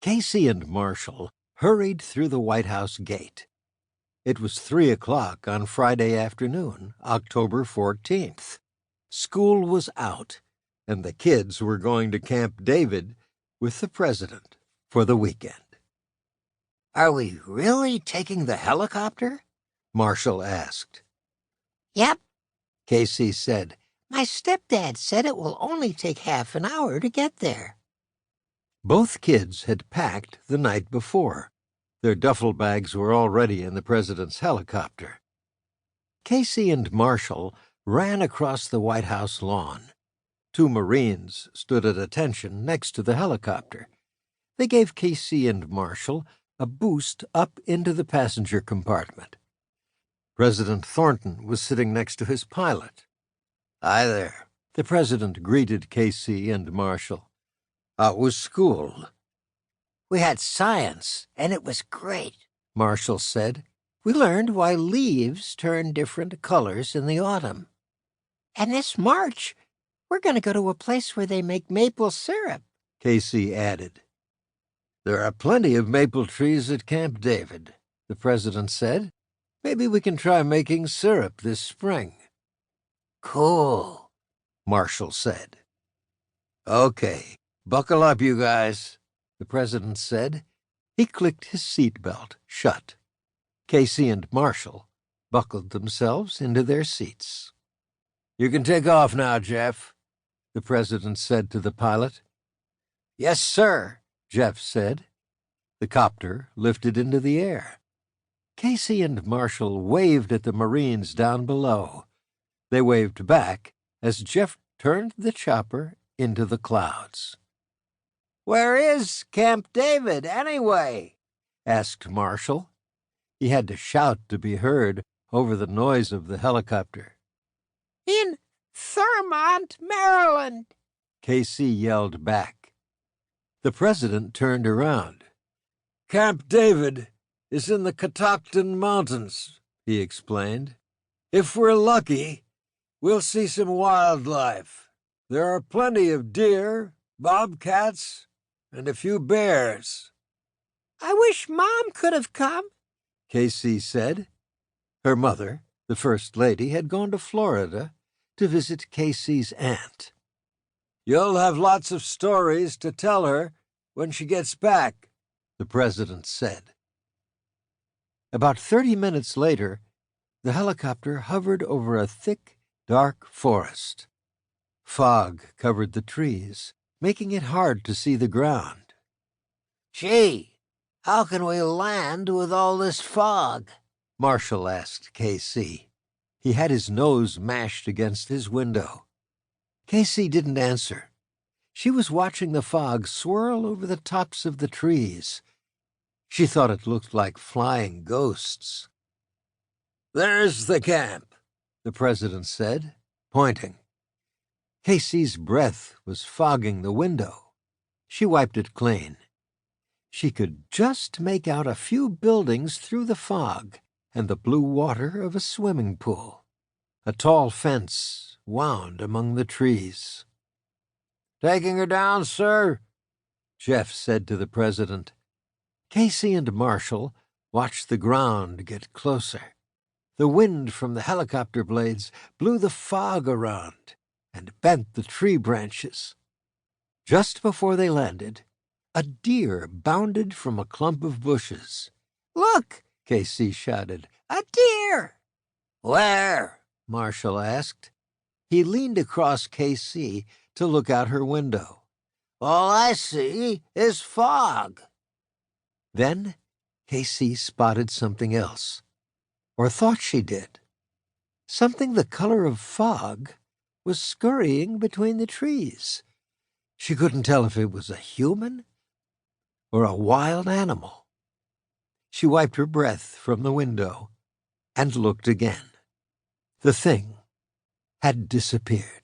Casey and Marshall hurried through the White House gate. It was 3 o'clock on Friday afternoon, October 14th. School was out, and the kids were going to Camp David with the president for the weekend. "Are we really taking the helicopter?" Marshall asked. "Yep," Casey said. "My stepdad said it will only take half an hour to get there." Both kids had packed the night before. Their duffel bags were already in the president's helicopter. Casey and Marshall ran across the White House lawn. 2 Marines stood at attention next to the helicopter. They gave Casey and Marshall a boost up into the passenger compartment. President Thornton was sitting next to his pilot. "Hi there," the president greeted Casey and Marshall. "How was school?" "We had science, and it was great," Marshall said. "We learned why leaves turn different colors in the autumn. And this March, we're going to go to a place where they make maple syrup," Casey added. "There are plenty of maple trees at Camp David," the president said. "Maybe we can try making syrup this spring." "Cool," Marshall said. "Okay, buckle up, you guys," the president said. He clicked his seatbelt shut. Casey and Marshall buckled themselves into their seats. "You can take off now, Jeff," the president said to the pilot. "Yes, sir," Jeff said. The copter lifted into the air. Casey and Marshall waved at the Marines down below. They waved back as Jeff turned the chopper into the clouds. "Where is Camp David, anyway?" asked Marshall. He had to shout to be heard over the noise of the helicopter. "In Thurmont, Maryland," Casey yelled back. The president turned around. "Camp David is in the Catoctin Mountains," he explained. "If we're lucky, we'll see some wildlife. There are plenty of deer, bobcats, and a few bears." "I wish Mom could have come," Casey said. Her mother, the First Lady, had gone to Florida to visit Casey's aunt. "You'll have lots of stories to tell her when she gets back," the president said. About 30 minutes later, the helicopter hovered over a thick, dark forest. Fog covered the trees, making it hard to see the ground. "Gee, how can we land with all this fog?" Marshall asked Casey. He had his nose mashed against his window. Casey didn't answer. She was watching the fog swirl over the tops of the trees. She thought it looked like flying ghosts. "There's the camp," the president said, pointing. Casey's breath was fogging the window. She wiped it clean. She could just make out a few buildings through the fog and the blue water of a swimming pool. A tall fence wound among the trees. "Taking her down, sir?" Jeff said to the president. Casey and Marshall watched the ground get closer. The wind from the helicopter blades blew the fog around and bent the tree branches. Just before they landed, a deer bounded from a clump of bushes. "Look!" Casey shouted. "A deer!" "Where?" Marshall asked. He leaned across Casey to look out her window. "All I see is fog." Then Casey spotted something else, or thought she did. Something the color of fog was scurrying between the trees. She couldn't tell if it was a human or a wild animal. She wiped her breath from the window and looked again. The thing had disappeared.